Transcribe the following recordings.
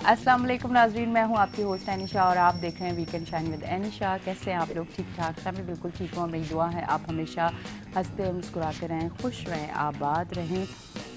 अस्सलाम वालेकुम नाजरीन, मैं हूं आपकी होस्ट एनिशा और आप देख रहे हैं वीकेंड शाइन विद एनिशा। कैसे हैं आप लोग? ठीक ठाक? सब मैं बिल्कुल ठीक हूँ। मेरी दुआ है आप हमेशा हंसते मुस्कुराते रहें, खुश रहें, आबाद रहें।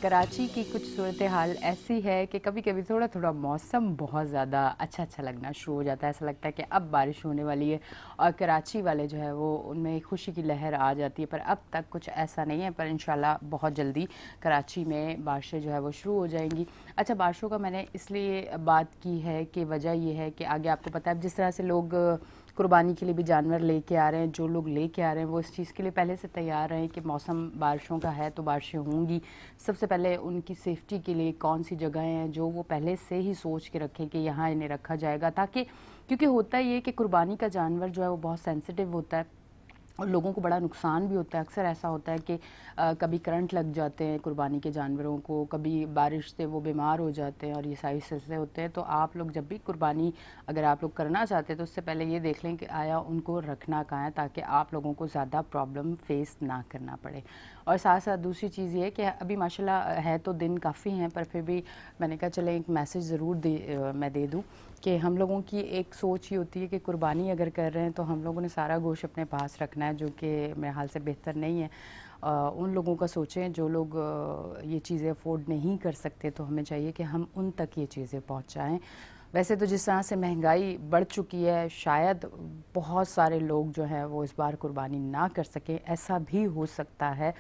कराची की कुछ सूरत हाल ऐसी है कि कभी कभी थोड़ा थोड़ा मौसम बहुत ज़्यादा अच्छा लगना शुरू हो जाता है। ऐसा लगता है कि अब बारिश होने वाली है और कराची वाले जो है वो उनमें खुशी की लहर आ जाती है, पर अब तक कुछ ऐसा नहीं है। पर इंशाल्लाह बहुत जल्दी कराची में बारिशें जो है वो शुरू हो जाएंगी। अच्छा, बारिशों का मैंने इसलिए बात की है कि वजह ये है कि आगे आपको पता है जिस तरह से लोग कुर्बानी के लिए भी जानवर लेके आ रहे हैं, जो लोग लेके आ रहे हैं वो इस चीज़ के लिए पहले से तैयार रहें कि मौसम बारिशों का है तो बारिशें होंगी। सबसे पहले उनकी सेफ्टी के लिए कौन सी जगहें हैं जो वो पहले से ही सोच के रखें कि यहाँ इन्हें रखा जाएगा, ताकि क्योंकि होता ये कि कुर्बानी का जानवर जो है वो बहुत सेंसिटिव होता है और लोगों को बड़ा नुकसान भी होता है। अक्सर ऐसा होता है कि कभी करंट लग जाते हैं कुर्बानी के जानवरों को, कभी बारिश से वो बीमार हो जाते हैं और ये सारी सिलसिले होते हैं। तो आप लोग जब भी कुर्बानी अगर आप लोग करना चाहते हैं तो उससे पहले ये देख लें कि आया उनको रखना कहाँ है, ताकि आप लोगों को ज़्यादा प्रॉब्लम फेस ना करना पड़े। और साथ साथ दूसरी चीज़ ये है कि अभी माशाल्लाह है तो दिन काफ़ी हैं, पर फिर भी मैंने कहा चले एक मैसेज ज़रूर मैं दे दूँ कि हम लोगों की एक सोच ये होती है कि कुर्बानी अगर कर रहे हैं तो हम लोगों ने सारा गोश्त अपने पास रखना है, जो कि मेरे हाल से बेहतर नहीं है। उन लोगों का सोचें जो लोग ये चीज़ें अफोर्ड नहीं कर सकते, तो हमें चाहिए कि हम उन तक ये चीज़ें पहुंचाएं। वैसे तो जिस तरह से महंगाई बढ़ चुकी है, शायद बहुत सारे लोग जो हैं वो इस बार कुर्बानी ना कर सकें। ऐसा भी हो सकता है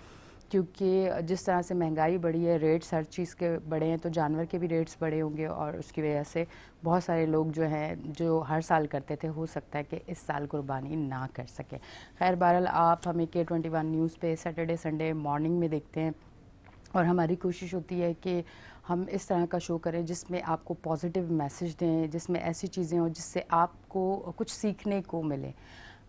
क्योंकि जिस तरह से महंगाई बढ़ी है, रेट्स हर चीज़ के बढ़े हैं, तो जानवर के भी रेट्स बढ़े होंगे और उसकी वजह से बहुत सारे लोग जो हैं जो हर साल करते थे, हो सकता है कि इस साल कुर्बानी ना कर सके। खैर बहरहाल आप हमें K21 न्यूज़ पे सैटरडे संडे मॉर्निंग में देखते हैं और हमारी कोशिश होती है कि हम इस तरह का शो करें जिसमें आपको पॉजिटिव मैसेज दें, जिसमें ऐसी चीज़ें हों जिससे आपको कुछ सीखने को मिले।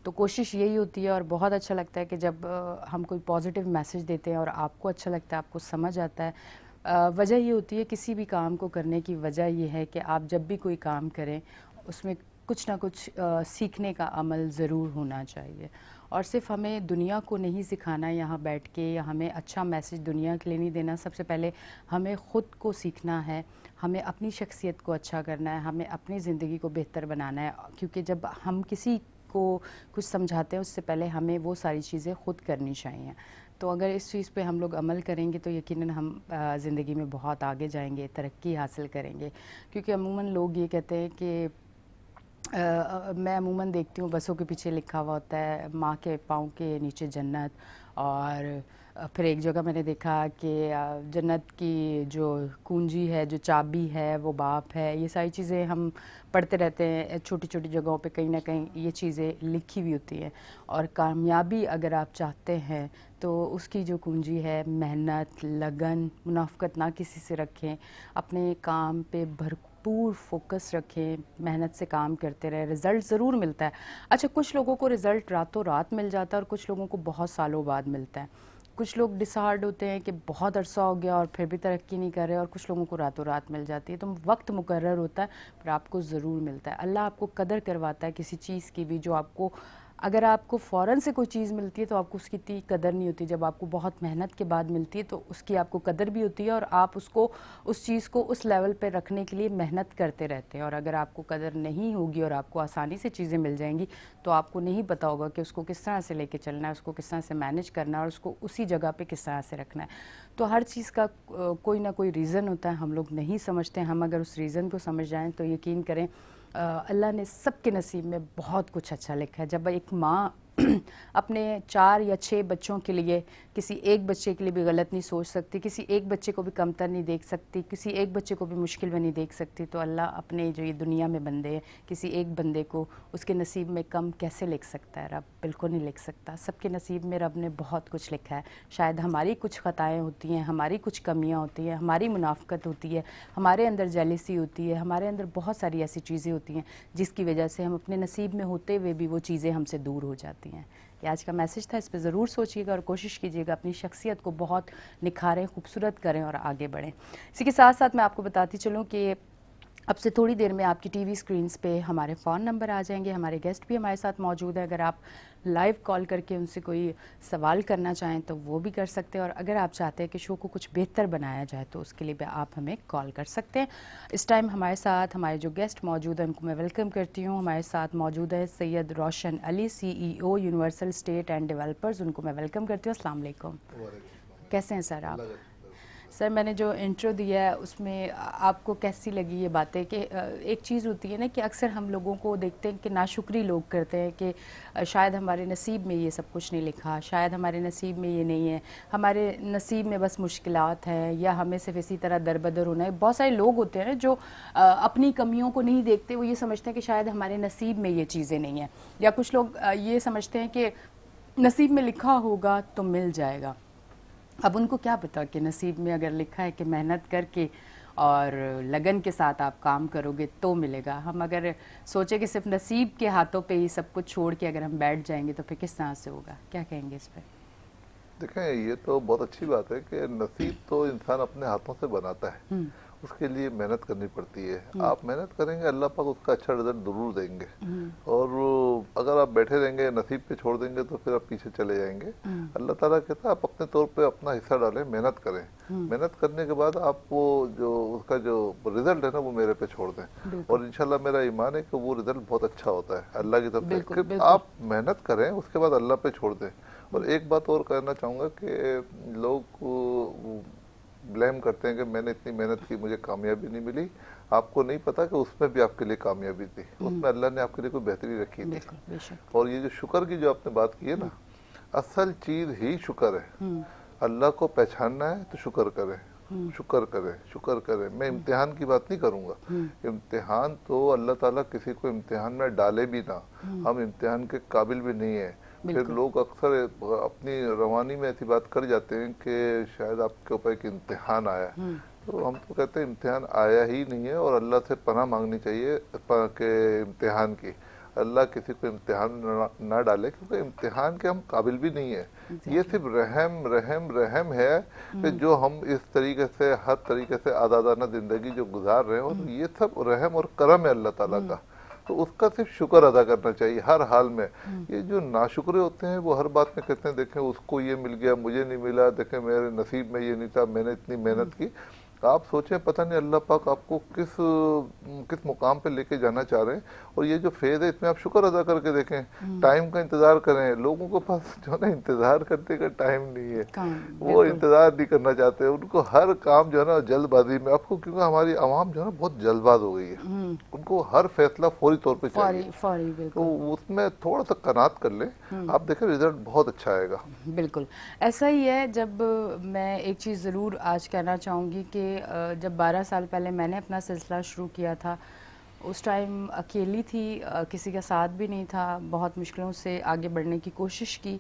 तो कोशिश यही होती है और बहुत अच्छा लगता है कि जब हम कोई पॉजिटिव मैसेज देते हैं और आपको अच्छा लगता है, आपको समझ आता है। वजह ये होती है किसी भी काम को करने की वजह ये है कि आप जब भी कोई काम करें उसमें कुछ ना कुछ सीखने का अमल ज़रूर होना चाहिए। और सिर्फ हमें दुनिया को नहीं सिखाना यहाँ बैठ के, या हमें अच्छा मैसेज दुनिया के लिए नहीं देना। सबसे पहले हमें ख़ुद को सीखना है, हमें अपनी शख्सियत को अच्छा करना है, हमें अपनी ज़िंदगी को बेहतर बनाना है। क्योंकि जब हम किसी को कुछ समझाते हैं उससे पहले हमें वो सारी चीज़ें ख़ुद करनी चाहिए। तो अगर इस चीज़ पे हम लोग अमल करेंगे तो यकीनन हम ज़िंदगी में बहुत आगे जाएंगे, तरक्की हासिल करेंगे। क्योंकि अमूमन लोग ये कहते हैं कि मैं अमूमन देखती हूँ बसों के पीछे लिखा हुआ होता है माँ के पाँव के नीचे जन्नत, और फिर एक जगह मैंने देखा कि जन्नत की जो कुंजी है, जो चाबी है, वो बाप है। ये सारी चीज़ें हम पढ़ते रहते हैं, छोटी छोटी जगहों पे कहीं ना कहीं ये चीज़ें लिखी हुई होती हैं। और कामयाबी अगर आप चाहते हैं तो उसकी जो कुंजी है मेहनत, लगन, मुनाफ़कत ना किसी से रखें, अपने काम पे भरपूर फोकस रखें, मेहनत से काम करते रहें, रिज़ल्ट ज़रूर मिलता है। अच्छा, कुछ लोगों को रिज़ल्ट रातों रात मिल जाता है और कुछ लोगों को बहुत सालों बाद मिलता है। कुछ लोग डिसहार्ड होते हैं कि बहुत अरसा हो गया और फिर भी तरक्की नहीं कर रहे, और कुछ लोगों को रातों रात मिल जाती है। तो वक्त मुकर्रर होता है पर आपको ज़रूर मिलता है। अल्लाह आपको कदर करवाता है किसी चीज़ की भी, जो आपको अगर आपको फ़ौरन से कोई चीज़ मिलती है तो आपको उसकी इतनी कदर नहीं होती। जब आपको बहुत मेहनत के बाद मिलती है तो उसकी आपको कदर भी होती है और आप उसको उस चीज़ को उस लेवल पे रखने के लिए मेहनत करते रहते हैं। और अगर आपको कदर नहीं होगी और आपको आसानी से चीज़ें मिल जाएंगी तो आपको नहीं पता होगा कि उसको किस तरह से लेके चलना है, उसको किस तरह से मैनेज करना है और उसको उसी जगह पे किस तरह से रखना है। तो हर चीज़ का कोई ना कोई रीज़न होता है, हम लोग नहीं समझते। हम अगर उस रीज़न को समझ जाएँ तो यकीन करें अल्लाह ने सबके नसीब में बहुत कुछ अच्छा लिखा है। जब एक माँ अपने 4 या 6 बच्चों के लिए किसी एक बच्चे के लिए भी गलत नहीं सोच सकती, किसी एक बच्चे को भी कमतर नहीं देख सकती, किसी एक बच्चे को भी मुश्किल में नहीं देख सकती, तो अल्लाह अपने जो ये दुनिया में बंदे हैं किसी एक बंदे को उसके नसीब में कम कैसे लिख सकता है? रब बिल्कुल नहीं लिख सकता। सबके नसीब में रब ने बहुत कुछ लिखा है। शायद हमारी कुछ ख़ताएँ होती हैं, हमारी कुछ कमियाँ होती हैं, हमारी मुनाफ़कत होती है, हमारे अंदर जेलसी होती है, हमारे अंदर बहुत सारी ऐसी चीज़ें होती हैं जिसकी वजह से हम अपने नसीब में होते हुए भी वो चीज़ें हमसे दूर हो जाती हैं। ये आज का मैसेज था, इस पे ज़रूर सोचिएगा और कोशिश कीजिएगा अपनी शख्सियत को बहुत निखारें, खूबसूरत करें और आगे बढ़ें। इसी के साथ साथ मैं आपको बताती चलूँ कि अब से थोड़ी देर में आपकी टीवी स्क्रीन्स पे हमारे फ़ोन नंबर आ जाएंगे, हमारे गेस्ट भी हमारे साथ मौजूद हैं। अगर आप लाइव कॉल करके उनसे कोई सवाल करना चाहें तो वो भी कर सकते हैं, और अगर आप चाहते हैं कि शो को कुछ बेहतर बनाया जाए तो उसके लिए भी आप हमें कॉल कर सकते हैं। इस टाइम हमारे साथ हमारे जो गेस्ट मौजूद हैं उनको मैं वेलकम करती हूँ। हमारे साथ मौजूद है Syed Roshan Ali, CEO Universal State and Developers, उनको मैं वेलकम करती हूँ। अस्सलाम वालेकुम। कैसे हैं सर आप? सर, मैंने जो इंट्रो दिया है उसमें आपको कैसी लगी ये बातें कि एक चीज़ होती है ना कि अक्सर हम लोगों को देखते हैं कि नाशुक्री लोग करते हैं कि शायद हमारे नसीब में ये सब कुछ नहीं लिखा, शायद हमारे नसीब में ये नहीं है, हमारे नसीब में बस मुश्किलात हैं, या हमें सिर्फ इसी तरह दरबदर होना है। बहुत सारे लोग होते हैं ना जो अपनी कमियों को नहीं देखते, वो ये समझते हैं कि शायद हमारे नसीब में ये चीज़ें नहीं हैं, या कुछ लोग ये समझते हैं कि नसीब में लिखा होगा तो मिल जाएगा। अब उनको क्या पता कि नसीब में अगर लिखा है कि मेहनत करके और लगन के साथ आप काम करोगे तो मिलेगा। हम अगर सोचे कि सिर्फ नसीब के हाथों पे ही सब कुछ छोड़ के अगर हम बैठ जाएंगे तो फिर किस तरह से होगा? क्या कहेंगे इस पर? देखें, ये तो बहुत अच्छी बात है कि नसीब तो इंसान अपने हाथों से बनाता है, उसके लिए मेहनत करनी पड़ती है। आप मेहनत करेंगे, अल्लाह पाक उसका अच्छा रिजल्ट जरूर देंगे। और अगर आप बैठे रहेंगे, नसीब पे छोड़ देंगे तो फिर आप पीछे चले जाएंगे। अल्लाह ताला कहता है आप अपने तौर पे अपना हिस्सा डालें, मेहनत करें। मेहनत करने के बाद आप वो जो उसका जो रिजल्ट है ना वो मेरे पे छोड़ दें, और इंशाल्लाह मेरा ईमान है कि वो रिजल्ट बहुत अच्छा होता है अल्लाह की तरफ से। आप मेहनत करें, उसके बाद अल्लाह पे छोड़ दें। और एक बात और कहना चाहूँगा कि लोग ब्लेम करते हैं कि मैंने इतनी मेहनत की, मुझे कामयाबी नहीं मिली। आपको नहीं पता कि उसमें भी आपके लिए कामयाबी थी, उसमें अल्लाह ने आपके लिए कोई बेहतरी रखी थी। और ये जो शुक्र की जो आपने बात की है ना, असल चीज ही शुक्र है। अल्लाह को पहचानना है तो शुक्र करें, शुक्र करें, शुक्र करें। मैं इम्तिहान की बात नहीं करूंगा। इम्तिहान तो अल्लाह ताला किसी को इम्तिहान में डाले भी ना, हम इम्तिहान के काबिल भी नहीं है। फिर लोग अक्सर अपनी रवानी में ऐसी बात कर जाते हैं कि शायद आपके ऊपर एक इम्तिहान आया। तो हम तो कहते हैं इम्तिहान आया ही नहीं है, और अल्लाह से पनाह मांगनी चाहिए के इम्तिहान की। अल्लाह किसी को इम्तिहान ना डाले, क्योंकि इम्तिहान के हम काबिल भी नहीं है। ये सिर्फ रहम रहम रहम है कि जो हम इस तरीके से हर तरीके से आज़ादाना जिंदगी जो गुजार रहे हैं, और ये सब रहम और करम है अल्लाह ताला का। तो उसका सिर्फ शुक्र अदा करना चाहिए हर हाल में। ये जो नाशुक्रे होते हैं वो हर बात में कहते हैं देखें उसको ये मिल गया, मुझे नहीं मिला, देखें मेरे नसीब में ये नहीं था, मैंने इतनी मेहनत की। आप सोचें पता नहीं अल्लाह पाक आपको किस किस मुकाम पे लेके जाना चाह रहे हैं। और ये जो फेज है इसमें आप शुक्र अदा करके देखें, टाइम का इंतजार करें। लोगों को पास जो है ना इंतजार करने का टाइम नहीं है, वो इंतजार नहीं करना चाहते। उनको हर काम जो है ना जल्दबाजी में, आपको क्योंकि हमारी आवाम जो है ना बहुत जल्दबाज हो गई है, उनको हर फैसला फौरी तौर पे चाहिए। तो उसमें थोड़ा सा कनात कर लें, आप देखें रिजल्ट बहुत अच्छा आएगा। बिल्कुल ऐसा ही है। जब मैं एक चीज़ ज़रूर आज कहना चाहूँगी कि जब 12 साल पहले मैंने अपना सिलसिला शुरू किया था, उस टाइम अकेली थी, किसी का साथ भी नहीं था, बहुत मुश्किलों से आगे बढ़ने की कोशिश की।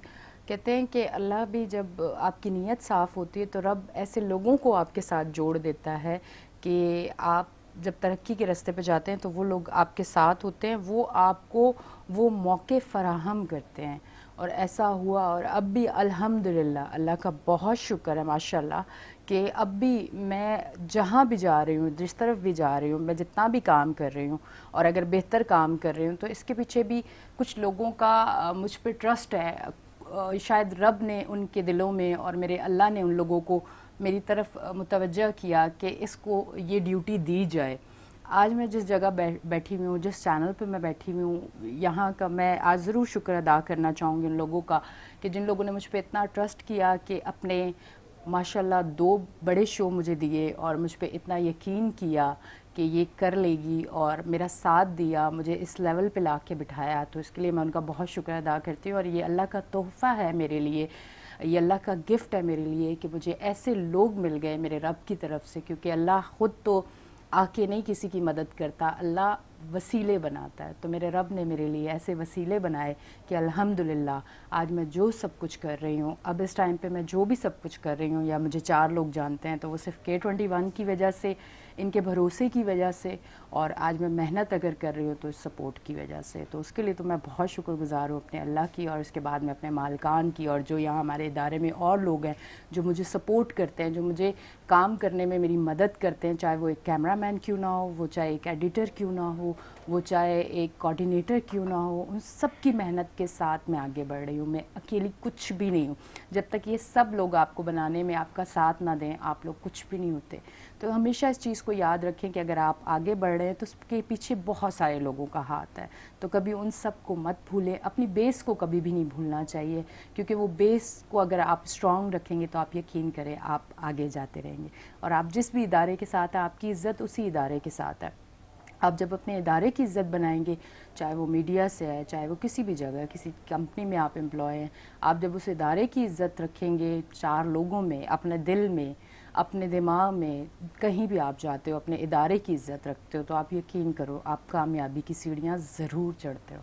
कहते हैं कि अल्लाह भी जब आपकी नीयत साफ़ होती है तो रब ऐसे लोगों को आपके साथ जोड़ देता है कि आप जब तरक्की के रास्ते पे जाते हैं तो वो लोग आपके साथ होते हैं, वो आपको वो मौके फराहम करते हैं। और ऐसा हुआ, और अब भी अल्हम्दुलिल्लाह अल्लाह का बहुत शुक्र है माशाल्लाह कि अब भी मैं जहाँ भी जा रही हूँ, जिस तरफ भी जा रही हूँ, मैं जितना भी काम कर रही हूँ और अगर बेहतर काम कर रही हूँ तो इसके पीछे भी कुछ लोगों का मुझ पर ट्रस्ट है। शायद रब ने उनके दिलों में और मेरे अल्लाह ने उन लोगों को मेरी तरफ मुतवज्जह किया कि इसको ये ड्यूटी दी जाए। आज मैं जिस जगह बैठी हुई हूँ, जिस चैनल पे मैं बैठी हुई हूँ, यहाँ का मैं आज ज़रूर शुक्र अदा करना चाहूँगी उन लोगों का कि जिन लोगों ने मुझ पे इतना ट्रस्ट किया कि अपने माशाल्लाह 2 बड़े शो मुझे दिए और मुझ पे इतना यकीन किया कि ये कर लेगी और मेरा साथ दिया, मुझे इस लेवल पे ला के बिठाया। तो इसके लिए मैं उनका बहुत शुक्र अदा करती हूँ। और ये अल्लाह का तोहफ़ा है मेरे लिए, ये अल्लाह का गिफ्ट है मेरे लिए कि मुझे ऐसे लोग मिल गए मेरे रब की तरफ से, क्योंकि अल्लाह ख़ुद तो आके नहीं किसी की मदद करता, अल्लाह वसीले बनाता है। तो मेरे रब ने मेरे लिए ऐसे वसीले बनाए कि अल्हम्दुलिल्लाह आज मैं जो सब कुछ कर रही हूँ, अब इस टाइम पे मैं जो भी सब कुछ कर रही हूँ, या मुझे 4 लोग जानते हैं तो वो सिर्फ K21 की वजह से इनके भरोसे की वजह से, और आज मैं मेहनत अगर कर रही हूँ तो इस सपोर्ट की वजह से। तो उसके लिए तो मैं बहुत शुक्रगुजार हूँ अपने अल्लाह की, और उसके बाद में अपने मालकान की, और जो यहाँ हमारे इदारे में और लोग हैं जो मुझे सपोर्ट करते हैं, जो मुझे काम करने में मेरी मदद करते हैं, चाहे वो एक कैमरामैन क्यों ना हो, वो चाहे एक एडिटर क्यों ना हो, वो चाहे एक कोऑर्डिनेटर क्यों ना हो, उन सब की मेहनत के साथ मैं आगे बढ़ रही हूँ। मैं अकेली कुछ भी नहीं हूँ। जब तक ये सब लोग आपको बनाने में आपका साथ ना दें, आप लोग कुछ भी नहीं होते। तो हमेशा इस चीज़ को याद रखें कि अगर आप आगे बढ़ रहे हैं तो उसके पीछे बहुत सारे लोगों का हाथ है। तो कभी उन सब को मत भूलें, अपनी बेस को कभी भी नहीं भूलना चाहिए, क्योंकि वो बेस को अगर आप स्ट्रांग रखेंगे तो आप यकीन करें आप आगे जाते रहेंगे। और आप जिस भी इदारे के साथ हैं, आपकी इज़्ज़त उसी इदारे के साथ है। आप जब अपने इदारे की इज़्ज़त बनाएंगे, चाहे वो मीडिया से है, चाहे वो किसी भी जगह, किसी कंपनी में आप एम्प्लॉय हैं, आप जब उस इदारे की इज़्ज़त रखेंगे 4 लोगों में, अपने दिल में, अपने दिमाग में, कहीं भी आप जाते हो अपने इदारे की इज़्ज़त रखते हो, तो आप यकीन करो आप कामयाबी की सीढ़ियाँ ज़रूर चढ़ते हो।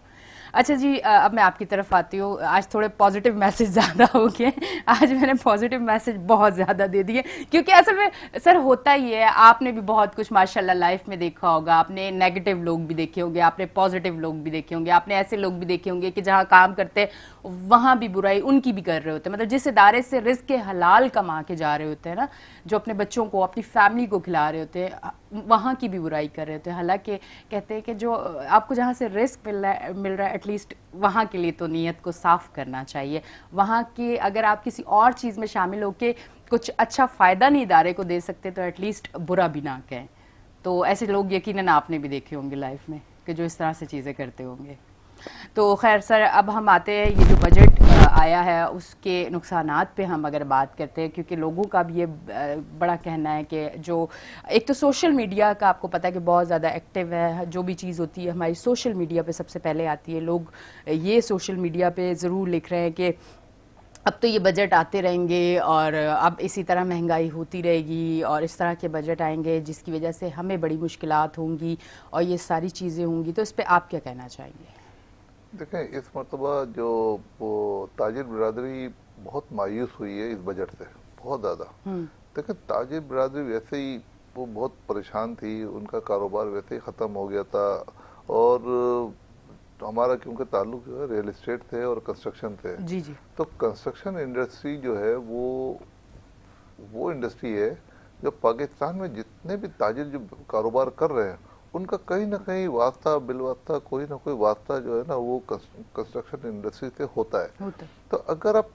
अच्छा जी, अब मैं आपकी तरफ आती हूँ। आज थोड़े पॉजिटिव मैसेज ज़्यादा हो गए, आज मैंने पॉजिटिव मैसेज बहुत ज़्यादा दे दिए, क्योंकि असल में सर होता ही है, आपने भी बहुत कुछ माशाल्लाह लाइफ में देखा होगा। आपने नेगेटिव लोग भी देखे होंगे, आपने पॉजिटिव लोग भी देखे होंगे, आपने ऐसे लोग भी देखे होंगे कि जहाँ काम करते वहाँ भी बुराई उनकी भी कर रहे होते हैं। मतलब जिस इदारे से रिस्क के हलाल कमा के जा रहे होते हैं ना, जो अपने बच्चों को, अपनी फैमिली को खिला रहे होते हैं, वहाँ की भी बुराई कर रहे होते हैं। हालांकि कहते हैं कि जो आपको जहाँ से रिस्क मिल रहा है एटलीस्ट वहाँ के लिए तो नीयत को साफ करना चाहिए। वहाँ के अगर आप किसी और चीज़ में शामिल होके कुछ अच्छा फ़ायदा नहीं इदारे को दे सकते तो एटलीस्ट बुरा भी ना कहें। तो ऐसे लोग यकीनन आपने भी देखे होंगे लाइफ में कि जो इस तरह से चीज़ें करते होंगे। तो खैर सर, अब हम आते हैं ये जो बजट आया है उसके नुकसानात पे हम अगर बात करते हैं, क्योंकि लोगों का भी ये बड़ा कहना है कि जो एक तो सोशल मीडिया का आपको पता है कि बहुत ज़्यादा एक्टिव है, जो भी चीज़ होती है हमारी सोशल मीडिया पे सबसे पहले आती है। लोग ये सोशल मीडिया पे ज़रूर लिख रहे हैं कि अब तो ये बजट आते रहेंगे और अब इसी तरह महंगाई होती रहेगी और इस तरह के बजट आएंगे जिसकी वजह से हमें बड़ी मुश्किलात होंगी और ये सारी चीज़ें होंगी। तो इस पर आप क्या कहना चाहेंगे? देखें, इस मरतबा जो वो ताजिर बिरादरी बहुत मायूस हुई है इस बजट से, बहुत ज़्यादा। देखें, ताजिर बिरादरी वैसे ही वो बहुत परेशान थी, उनका कारोबार वैसे ही ख़त्म हो गया था। और हमारा क्योंकि ताल्लुक जो है रियल एस्टेट थे और कंस्ट्रक्शन थे, जी जी। तो कंस्ट्रक्शन इंडस्ट्री जो है वो इंडस्ट्री है जो पाकिस्तान में जितने भी ताजिर जो कारोबार कर रहे हैं उनका कहीं ना कहीं वास्ता बिलवास्ता कोई ना कोई वास्ता जो है ना वो कंस्ट्रक्शन इंडस्ट्री से होता है। तो अगर आप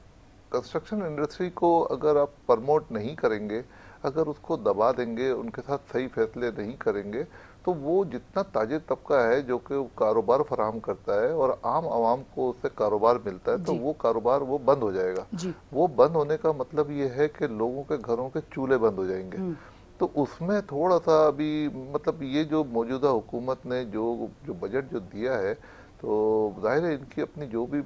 कंस्ट्रक्शन इंडस्ट्री को अगर आप प्रमोट नहीं करेंगे, अगर उसको दबा देंगे, उनके साथ सही फैसले नहीं करेंगे, तो वो जितना ताजिर तबका है जो कि कारोबार फराहम करता है और आम आवाम को उससे कारोबार मिलता है, तो वो कारोबार वो बंद हो जाएगा। वो बंद होने का मतलब ये है कि लोगों के घरों के चूल्हे बंद हो जाएंगे। तो उसमें थोड़ा सा अभी मतलब ये जो मौजूदा हुकूमत ने जो जो बजट जो दिया है, तो जाहिर है इनकी अपनी जो भी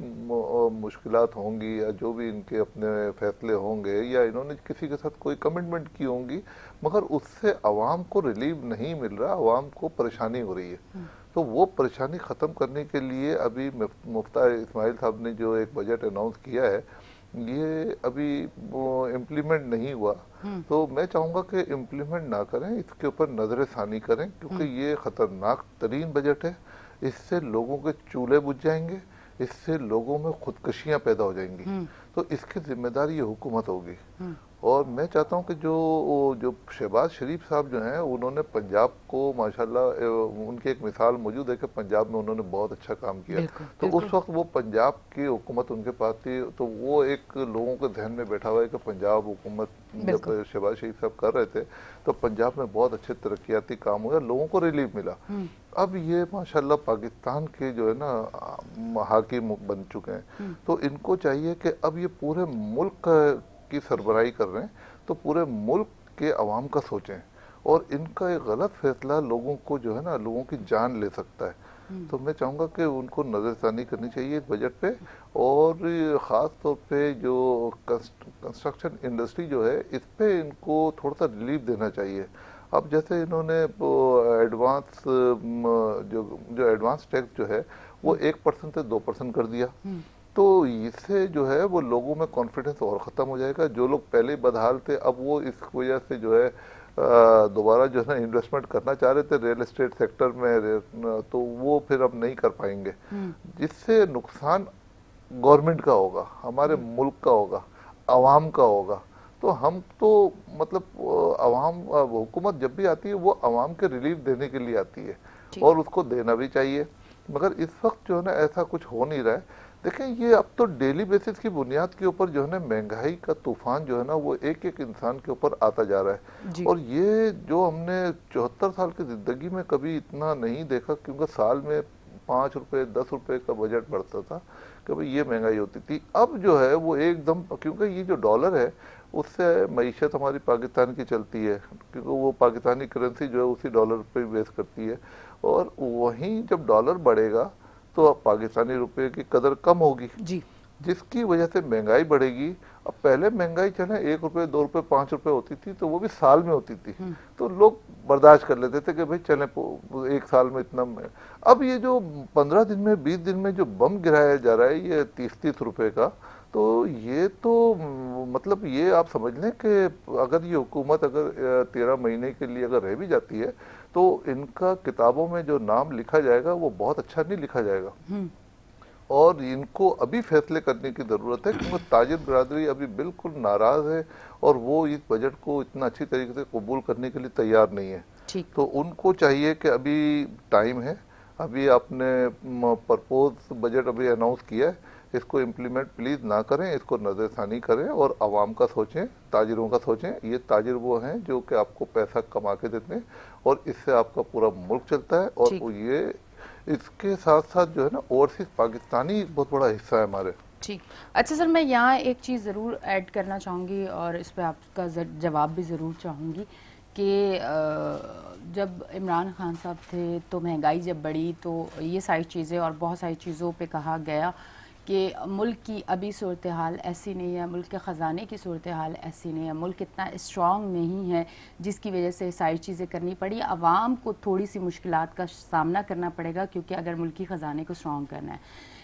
मुश्किलात होंगी या जो भी इनके अपने फैसले होंगे या इन्होंने किसी के साथ कोई कमिटमेंट की होंगी, मगर उससे आवाम को रिलीफ नहीं मिल रहा, आवाम को परेशानी हो रही है। तो वो परेशानी ख़त्म करने के लिए अभी मुफ्ती इस्माइल साहब ने जो एक बजट अनाउंस किया है, ये अभी वो इम्प्लीमेंट नहीं हुआ। तो मैं चाहूँगा कि इम्प्लीमेंट ना करें, इसके ऊपर नजर षानी करें, क्योंकि ये ख़तरनाक तरीन बजट है। इससे लोगों के चूल्हे बुझ जाएंगे, इससे लोगों में खुदकशियां पैदा हो जाएंगी। तो इसकी जिम्मेदारी ये हुकूमत होगी। और मैं चाहता हूं कि जो शहबाज शरीफ साहब जो हैं, उन्होंने पंजाब को माशाल्लाह उनकी एक मिसाल मौजूद है कि पंजाब में उन्होंने बहुत अच्छा काम किया। तो उस वक्त वो पंजाब की हुकूमत उनके पास थी, तो वो एक लोगों के ध्यान में बैठा हुआ है कि पंजाब हुकूमत जब शहबाज शरीफ साहब कर रहे थे तो पंजाब में बहुत अच्छे तरक्याती काम हुआ, लोगों को रिलीफ मिला। अब ये माशाल्लाह पाकिस्तान के जो है ना हाकिम बन चुके हैं, तो इनको चाहिए कि अब ये पूरे मुल्क की सरबराही कर रहे हैं, तो पूरे मुल्क के अवाम का सोचें। और इनका एक गलत फैसला लोगों को जो है ना, लोगों की जान ले सकता है। तो मैं चाहूँगा कि उनको नज़रसानी करनी चाहिए इस बजट पे, और ख़ास तौर पे जो कंस्ट्रक्शन इंडस्ट्री जो है, इस पे इनको थोड़ा सा रिलीफ देना चाहिए। अब जैसे इन्होंने एडवांस जो एडवांस टैक्स जो है वो 1% से 2% कर दिया, तो इससे जो है वो लोगों में कॉन्फिडेंस और ख़त्म हो जाएगा। जो लोग पहले बदहाल थे, अब वो इस वजह से जो है दोबारा जो है ना इन्वेस्टमेंट करना चाह रहे थे रियल एस्टेट सेक्टर में, तो वो फिर अब नहीं कर पाएंगे, जिससे नुकसान गवर्नमेंट का होगा, हमारे मुल्क का होगा, आवाम का होगा। तो हम तो मतलब आवाम, हुकूमत जब भी आती है वो आवाम के रिलीफ देने के लिए आती है और उसको देना भी चाहिए। मगर इस वक्त जो है ना ऐसा कुछ हो नहीं रहा है। देखें, ये अब तो डेली बेसिस की बुनियाद के ऊपर जो है ना महंगाई का तूफान जो है ना वो एक एक इंसान के ऊपर आता जा रहा है। और ये जो हमने 74 साल की जिंदगी में कभी इतना नहीं देखा, क्योंकि साल में 5 रुपए 10 रुपए का बजट बढ़ता था कि भाई ये महंगाई होती थी। अब जो है वो एकदम, क्योंकि ये जो डॉलर है उससे मईशत हमारी पाकिस्तान की चलती है, क्योंकि वो पाकिस्तानी करेंसी जो है उसी डॉलर पे बेस करती है। और वहीं जब डॉलर बढ़ेगा तो अब पाकिस्तानी रुपए की कदर कम होगी जी, जिसकी वजह से महंगाई बढ़ेगी। अब पहले महंगाई चले 1 रुपए 2 रुपए 5 रुपए होती थी तो वो भी साल में होती थी, तो लोग बर्दाश्त कर लेते थे कि भाई चले एक साल में इतना। अब ये जो 15 दिन में 20 दिन में जो बम गिराया जा रहा है ये 30-30 रुपए का, तो ये तो मतलब ये आप समझ लें कि अगर ये हुकूमत अगर 13 महीने के लिए अगर रह भी जाती है तो इनका किताबों में जो नाम लिखा जाएगा वो बहुत अच्छा नहीं लिखा जाएगा। और इनको अभी फैसले करने की जरूरत है, क्योंकि ताजिर बिरादरी अभी बिल्कुल नाराज है और वो इस बजट को इतना अच्छी तरीके से कबूल करने के लिए तैयार नहीं है। तो उनको चाहिए कि अभी टाइम है, अभी आपने प्रपोज बजट अभी अनाउंस किया है, इसको इम्प्लीमेंट प्लीज ना करें, इसको नजरसानी करें और आवाम का सोचें, ताजिरों का सोचें। ये ताजिर वो हैं जो कि आपको पैसा कमा के देते हैं और इससे आपका पूरा मुल्क चलता है। और ये इसके साथ साथ जो है ना ओवरसीज पाकिस्तानी एक बहुत बड़ा हिस्सा है हमारे। ठीक, अच्छा सर, मैं यहाँ एक चीज़ ज़रूर ऐड करना चाहूँगी और इस पर आपका जवाब भी ज़रूर चाहूँगी कि जब इमरान खान साहब थे तो महंगाई जब बढ़ी तो ये सारी चीज़ें और बहुत सारी चीज़ों पे कहा गया कि मुल्क की अभी सूरत हाल ऐसी नहीं है, मुल्क के ख़जाने की सूरत हाल ऐसी नहीं है, मुल्क इतना स्ट्रॉन्ग नहीं है, जिसकी वजह से सारी चीज़ें करनी पड़ी। आवाम को थोड़ी सी मुश्किलात का सामना करना पड़ेगा क्योंकि अगर मुल्की ख़जाने को स्ट्रॉन्ग करना है।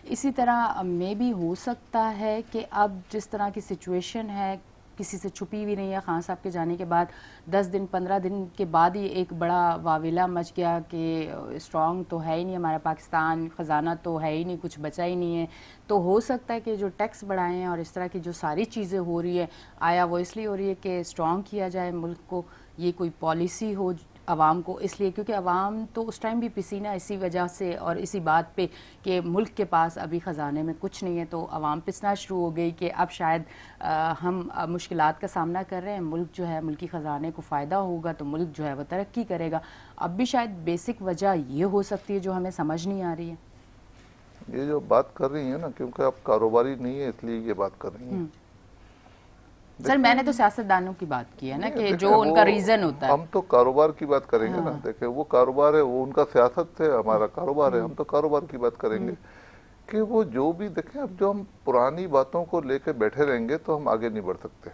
इसी तरह में भी हो सकता है कि अब जिस तरह की सिचुएशन है किसी से छुपी हुई नहीं है, खान साहब के जाने के बाद 10 दिन 15 दिन के बाद ही एक बड़ा वावेला मच गया कि स्ट्रॉन्ग तो है ही नहीं हमारा पाकिस्तान, ख़जाना तो है ही नहीं, कुछ बचा ही नहीं है। तो हो सकता है कि जो टैक्स बढ़ाए हैं और इस तरह की जो सारी चीज़ें हो रही है, आया वो इसलिए हो रही है कि स्ट्रॉन्ग किया जाए मुल्क को, ये कोई पॉलिसी हो आवाम को, इसलिए क्योंकि आवाम तो उस टाइम भी पसीना इसी वजह से और इसी बात पे कि मुल्क के पास अभी ख़जाने में कुछ नहीं है, तो आवाम पिसना शुरू हो गई कि अब शायद हम मुश्किलात का सामना कर रहे हैं, मुल्क जो है मुल्की ख़जाने को फ़ायदा होगा तो मुल्क जो है वो तरक्की करेगा। अब भी शायद बेसिक वजह ये हो सकती है जो हमें समझ नहीं आ रही है। ये जो बात कर रही है ना, क्योंकि आप कारोबारी नहीं है इसलिए ये बात कर रही है। सर मैंने तो सियासतदानों की बात की है ना कि जो उनका रीजन होता है। हम तो कारोबार की बात करेंगे ना, देखे वो कारोबार है, वो उनका सियासत है, हमारा कारोबार है, हम तो कारोबार की बात करेंगे कि वो जो भी देखें। अब जो हम पुरानी बातों को लेकर बैठे रहेंगे तो हम आगे नहीं बढ़ सकते।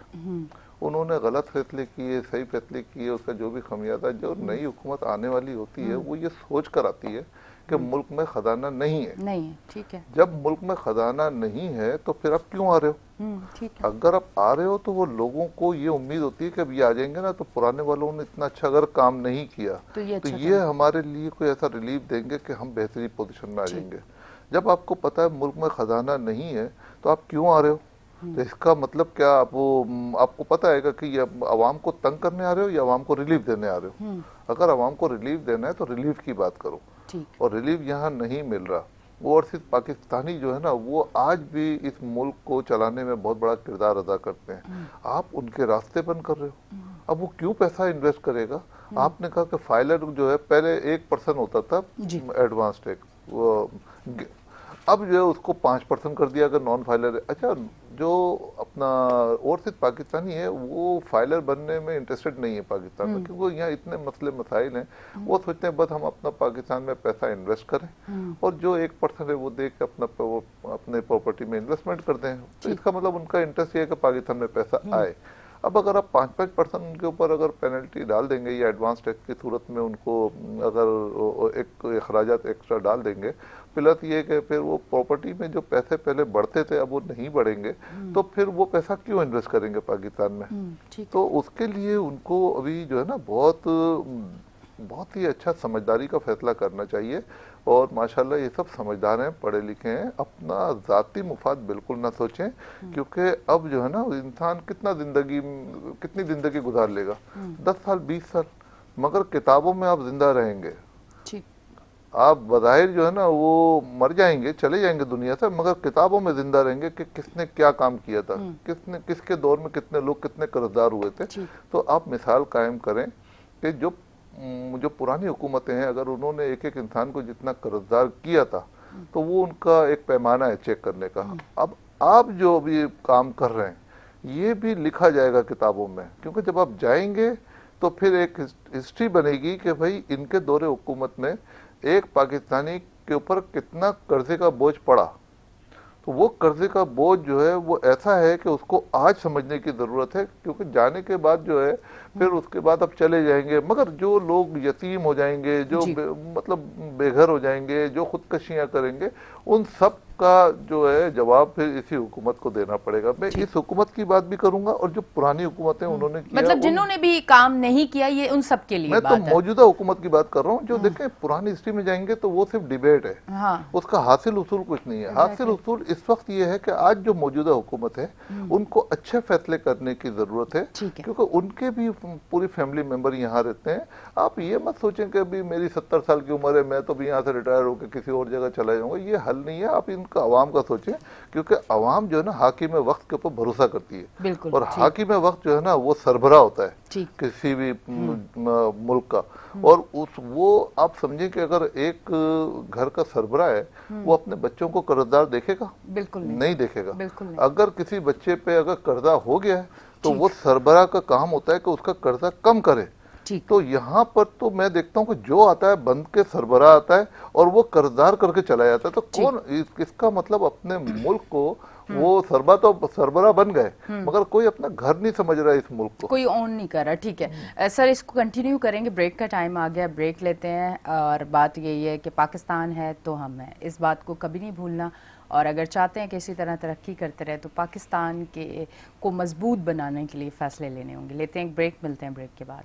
उन्होंने गलत फैसले किए, सही फैसले किए, उसका जो भी खमियाजा, जो नई हुकूमत आने वाली होती है वो ये सोच कर आती है कि मुल्क में खजाना नहीं है। ठीक है। जब मुल्क में खजाना नहीं है तो फिर आप क्यों आ रहे हो? ठीक है। अगर आप आ रहे हो तो वो लोगों को ये उम्मीद होती है कि अब ये आ जाएंगे ना तो पुराने वालों ने इतना अच्छा अगर काम नहीं किया तो ये हमारे लिए कोई ऐसा रिलीफ देंगे कि हम बेहतरीन पोजीशन में आ जाएंगे। जब आपको पता है मुल्क में खजाना नहीं है तो आप क्यों आ रहे हो? तो इसका मतलब क्या, आपको पता है कि ये आवाम को तंग करने आ रहे हो या आवाम को रिलीफ देने आ रहे हो? अगर आवाम को रिलीफ देना है तो रिलीफ की बात करो, और रिलीफ यहाँ नहीं मिल रहा। ओवरसीज पाकिस्तानी जो है ना वो आज भी इस मुल्क को चलाने में बहुत बड़ा किरदार अदा करते हैं। आप उनके रास्ते बंद कर रहे हो। अब वो क्यों पैसा इन्वेस्ट करेगा? आपने कहा कि फाइलर जो है पहले 1% होता था एडवांस टैक्स, अब जो है उसको 5% कर दिया अगर नॉन फाइलर है। अच्छा, जो अपना ओवरसीज पाकिस्तानी है वो फाइलर बनने में इंटरेस्टेड नहीं है पाकिस्तान में, क्योंकि यहाँ इतने मसले मसाइल हैं। वो सोचते हैं बस हम अपना पाकिस्तान में पैसा इन्वेस्ट करें और जो 1% है वो दे के अपने प्रॉपर्टी में इन्वेस्टमेंट करते हैं। तो इसका मतलब उनका इंटरेस्ट ये है कि पाकिस्तान में पैसा आए। अब अगर आप 5-5% उनके ऊपर अगर पेनल्टी डाल देंगे या एडवांस टैक्स की सूरत में उनको अगर एक अखराजात एक्स्ट्रा डाल देंगे, प्लस ये कि फिर वो प्रॉपर्टी में जो पैसे पहले बढ़ते थे अब वो नहीं बढ़ेंगे, तो फिर वो पैसा क्यों इन्वेस्ट करेंगे पाकिस्तान में? ठीक तो उसके लिए उनको अभी जो है ना बहुत ही अच्छा समझदारी का फैसला करना चाहिए। और माशाल्लाह ये सब समझदार हैं, पढ़े लिखे हैं, अपना ज़ाती मुफाद बिल्कुल ना सोचें, क्योंकि अब जो है ना इंसान कितनी ज़िंदगी गुजार लेगा, 10 साल 20 साल, मगर किताबों में आप जिंदा रहेंगे। ठीक। आप बज़ाहिर जो है ना वो मर जाएंगे, चले जाएंगे दुनिया से, मगर किताबों में जिंदा रहेंगे कि किसने क्या काम किया था, किसके दौर में कितने लोग कितने कर्जदार हुए थे। तो आप मिसाल कायम करें कि जो पुरानी हुकूमतें हैं, अगर उन्होंने एक एक इंसान को जितना कर्जदार किया था, तो वो उनका एक पैमाना है चेक करने का। अब आप जो भी काम कर रहे हैं ये भी लिखा जाएगा किताबों में, क्योंकि जब आप जाएंगे तो फिर एक हिस्ट्री बनेगी कि भाई इनके दौरे हुकूमत में एक पाकिस्तानी के ऊपर कितना कर्जे का बोझ पड़ा। तो वो कर्जे का बोझ जो है वो ऐसा है कि उसको आज समझने की ज़रूरत है, क्योंकि जाने के बाद जो है फिर उसके बाद अब चले जाएंगे, मगर जो लोग यतीम हो जाएंगे, जो मतलब बेघर हो जाएंगे, जो खुदकशियां करेंगे, उन सब का जो है जवाब फिर इसी हुकूमत को देना पड़ेगा। मैं इस हुकूमत की बात भी करूंगा और जो पुरानी हुकूमतें उन्होंने किया, मतलब जिन्होंने भी काम नहीं किया, ये उन सब के लिए मैं बात तो मौजूदा हुकूमत की बात कर रहा हूँ। जो देखें पुरानी हिस्ट्री में जाएंगे तो वो सिर्फ डिबेट है, उसका हासिल उसूल कुछ नहीं है। हासिल उसूल इस वक्त ये है कि आज जो मौजूदा हुकूमत है उनको अच्छे फैसले करने की जरूरत है, क्योंकि उनके भी पूरी फैमिली मेंबर यहाँ रहते हैं। आप ये मत सोचें कि अभी मेरी 70 साल की उम्र है, मैं तो भी यहाँ से रिटायर होकर किसी और जगह चला जाऊंगा, ये हल नहीं है। आप इनका अवाम का सोचें, क्योंकि अवाम जो है ना हाकिम वक्त के ऊपर भरोसा करती है, और हाकिम वक्त जो है ना वो सरबरा होता है किसी भी मुल्क का। और वो आप समझें कि अगर एक घर का सरबरा है वो अपने बच्चों को कर्जदार देखेगा? बिल्कुल नहीं देखेगा। अगर किसी बच्चे पे अगर कर्जा हो गया है तो वो सरबरा का काम होता है कि उसका कर्जा कम करे। तो यहाँ पर तो मैं देखता हूँ कि जो आता है बंद के सरबरा आता है और वो कर्जदार करके चला जाता है। तो कौन इसका मतलब अपने मुल्क को वो सरबरा बन गए, मगर कोई अपना घर नहीं समझ रहा है, इस मुल्क को कोई ऑन नहीं कर रहा। ठीक है सर, इसको कंटिन्यू करेंगे, ब्रेक का टाइम आ गया, ब्रेक लेते हैं। और बात यही है कि पाकिस्तान है तो हम हैं, इस बात को कभी नहीं भूलना। और अगर चाहते हैं कि इसी तरह तरक्की करते रहे तो पाकिस्तान के को मजबूत बनाने के लिए फैसले लेने होंगे। लेते हैं एक ब्रेक, मिलते हैं ब्रेक के बाद।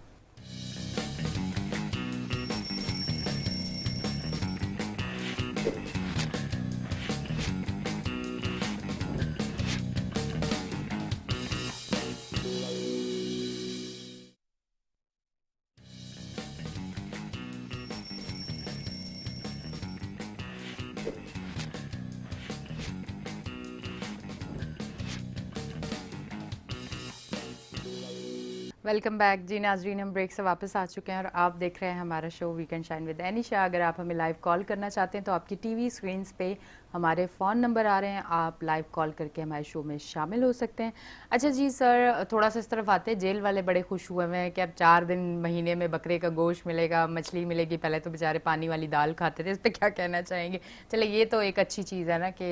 वेलकम बैक जी नाजरीन, हम ब्रेक से वापस आ चुके हैं और आप देख रहे हैं हमारा show weekend shine with Anisha. अगर आप हमें लाइव कॉल करना चाहते हैं तो आपकी टीवी स्क्रीन्स पे हमारे फ़ोन नंबर आ रहे हैं, आप लाइव कॉल करके हमारे शो में शामिल हो सकते हैं। अच्छा जी सर, थोड़ा सा इस तरफ आते हैं, जेल वाले बड़े खुश हुए हैं कि अब 4 दिन महीने में बकरे का गोश्त मिलेगा, मछली मिलेगी। पहले तो बेचारे पानी वाली दाल खाते थे, इस पर क्या कहना चाहेंगे? चले ये तो एक अच्छी चीज़ है ना कि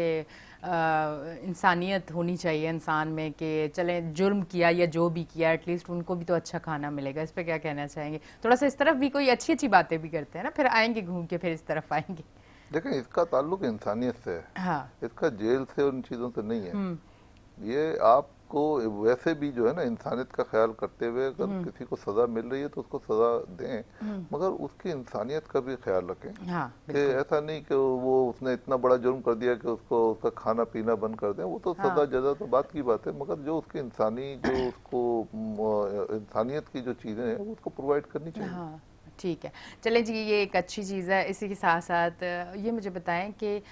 इंसानियत होनी चाहिए इंसान में, कि चले जुर्म किया या जो भी किया एटलीस्ट उनको भी तो अच्छा खाना मिलेगा। इस पर क्या कहना चाहेंगे? थोड़ा सा इस तरफ भी कोई अच्छी अच्छी बातें भी करते हैं ना, फिर आएंगे घूम के, फिर इस तरफ आएंगे। देखें इसका ताल्लुक इंसानियत से है, हाँ। इसका जेल से उन चीज़ों से नहीं है। ये आपको वैसे भी जो है ना इंसानियत का ख्याल करते हुए अगर किसी को सज़ा मिल रही है तो उसको सज़ा दें, मगर उसकी इंसानियत का भी ख्याल रखें। हाँ, कि ऐसा नहीं कि वो उसने इतना बड़ा जुर्म कर दिया कि उसको उसका खाना पीना बंद कर दें, वो तो सज़ा जजा तो बात की बात है, मगर जो उसकी उसको इंसानियत की जो चीज़ें हैं वो उसको प्रोवाइड करनी चाहिए। हाँ, ठीक है। चलें जी, ये एक अच्छी चीज़ है। इसी के साथ साथ ये मुझे बताएं कि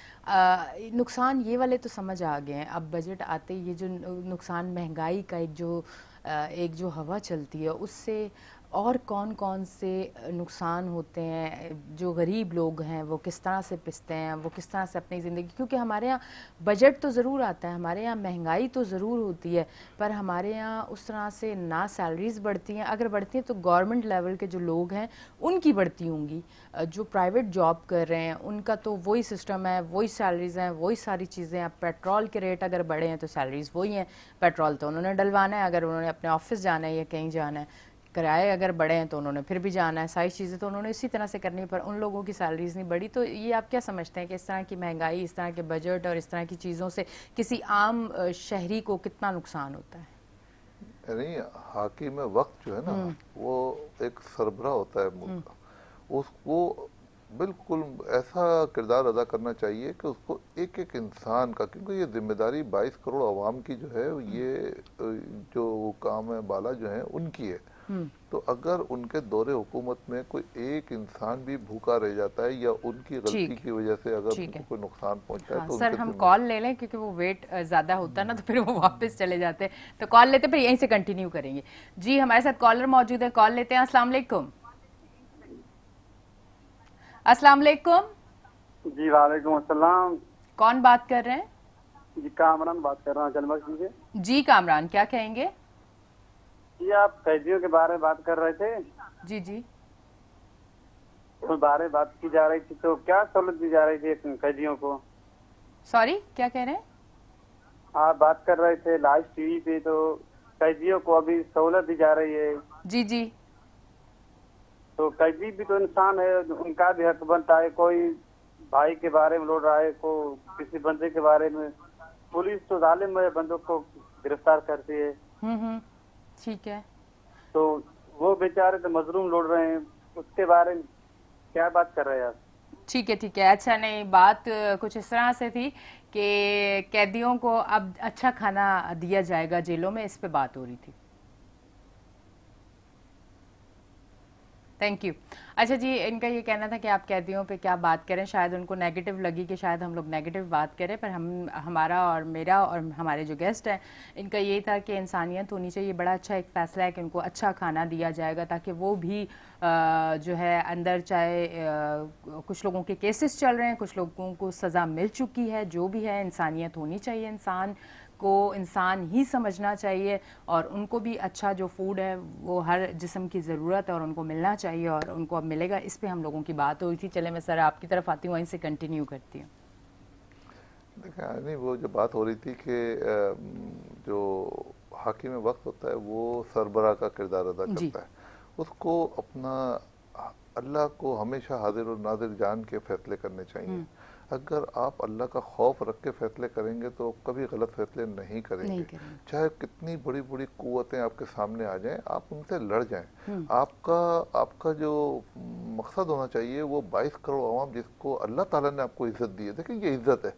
नुकसान ये वाले तो समझ आ गए हैं, अब बजट आते ये जो नुकसान महंगाई का एक जो हवा चलती है उससे और कौन कौन से नुकसान होते हैं, जो गरीब लोग हैं वो किस तरह से पिसते हैं, वो किस तरह से अपनी ज़िंदगी, क्योंकि हमारे यहाँ बजट तो ज़रूर आता है, हमारे यहाँ महंगाई तो ज़रूर होती है, पर हमारे यहाँ उस तरह से ना सैलरीज बढ़ती हैं, अगर बढ़ती हैं तो गवर्नमेंट लेवल के जो लोग हैं उनकी बढ़ती होंगी, जो प्राइवेट जॉब कर रहे हैं उनका तो वही सिस्टम है, वही सैलरीज हैं, वही सारी चीज़ें हैं। पेट्रोल के रेट अगर बढ़े हैं तो सैलरीज वही हैं, पेट्रोल तो उन्होंने डलवाना है, अगर उन्होंने अपने ऑफिस जाना है या कहीं जाना है, किराए अगर बढ़े हैं तो उन्होंने फिर भी जाना है, सारी चीज़ें तो उन्होंने इसी तरह से करनी है, पर उन लोगों की सैलरीज नहीं बढ़ी। तो ये आप क्या समझते हैं कि इस तरह की महंगाई, इस तरह के बजट और इस तरह की चीज़ों से किसी आम शहरी को कितना नुकसान होता है? नहीं, हाकी में वक्त जो है ना, वो एक सरबराह होता है मुल्क का, उसको बिल्कुल ऐसा किरदार अदा करना चाहिए कि उसको एक एक इंसान का, क्योंकि ये जिम्मेदारी 22 करोड़ आवाम की जो है, ये जो काम है बाला जो है उनकी है। तो अगर उनके दौरे हुकूमत में कोई एक इंसान भी भूखा रह जाता है या उनकी गलती की वजह से अगर उनको कोई नुकसान पहुंचता है, तो सर हम कॉल ले लें, क्योंकि वो वेट ज्यादा होता है ना, तो फिर वो वापस चले जाते हैं, तो कॉल लेते फिर यहीं से कंटिन्यू करेंगे। जी हमारे साथ कॉलर मौजूद है, कॉल लेते हैं। अस्सलाम वालेकुम। अस्सलाम वालेकुम। जी वालेकुम अस्सलाम। कौन बात कर रहे हैं? जी कामरान बात कर रहा हूँ जलमग से। जी कामरान, क्या कहेंगे? जी आप कैदियों के बारे में बात कर रहे थे। जी जी, उस बारे में बात की जा रही थी, तो क्या सहूलत दी जा रही थी कैदियों को? सॉरी क्या कह रहे हैं? आप बात कर रहे थे लाइव टीवी पे, तो कैदियों को अभी सहूलत दी जा रही है। जी जी, तो कैदी भी तो इंसान है, उनका भी हक बनता है। कोई भाई के बारे में लड़ रहा है, को किसी बंदे के बारे में, पुलिस तो जालिम है, बंदों को गिरफ्तार करती है। ठीक है। तो वो बेचारे तो मजलूम लड़ रहे हैं, उसके बारे में क्या बात कर रहे हैं आप? ठीक है ठीक है, अच्छा नहीं, बात कुछ इस तरह से थी कि कैदियों को अब अच्छा खाना दिया जाएगा जेलों में, इस पे बात हो रही थी। Thank you. अच्छा जी, इनका ये कहना था कि आप कैदियों पे क्या बात करें, शायद उनको नेगेटिव लगी कि शायद हम लोग नेगेटिव बात करें, पर हमारा और मेरा और हमारे जो गेस्ट हैं, इनका ये था कि इंसानियत होनी चाहिए। बड़ा अच्छा एक फ़ैसला है कि उनको अच्छा खाना दिया जाएगा, ताकि वो भी जो है अंदर, चाहे कुछ लोगों के केसेस चल रहे हैं, कुछ लोगों को सज़ा मिल चुकी है, जो भी है इंसानियत होनी चाहिए, इंसान को इंसान ही समझना चाहिए, और उनको भी अच्छा जो फूड है वो हर जिस्म की ज़रूरत है और उनको मिलना चाहिए, और उनको अब मिलेगा। इस पे हम लोगों की बात हुई थी। चले मैं सर आपकी तरफ आती हूँ, वहीं से कंटिन्यू करती हूँ। देखिए, नहीं, वो जो बात हो रही थी कि जो हाकिम वक्त होता है वो सरबराह का किरदार अदा करता है, उसको अपना अल्लाह को हमेशा हाजिर और नाजिर जान के फैसले करने चाहिए। अगर आप अल्लाह का खौफ रख के फैसले करेंगे तो कभी गलत फैसले नहीं करेंगे। चाहे कितनी बड़ी बड़ी कुव्वतें आपके सामने आ जाएं, आप उनसे लड़ जाएं। आपका जो मकसद होना चाहिए वो 22 करोड़ अवाम जिसको अल्लाह ताला ने आपको इज्जत दी है, देखिए ये इज्जत है।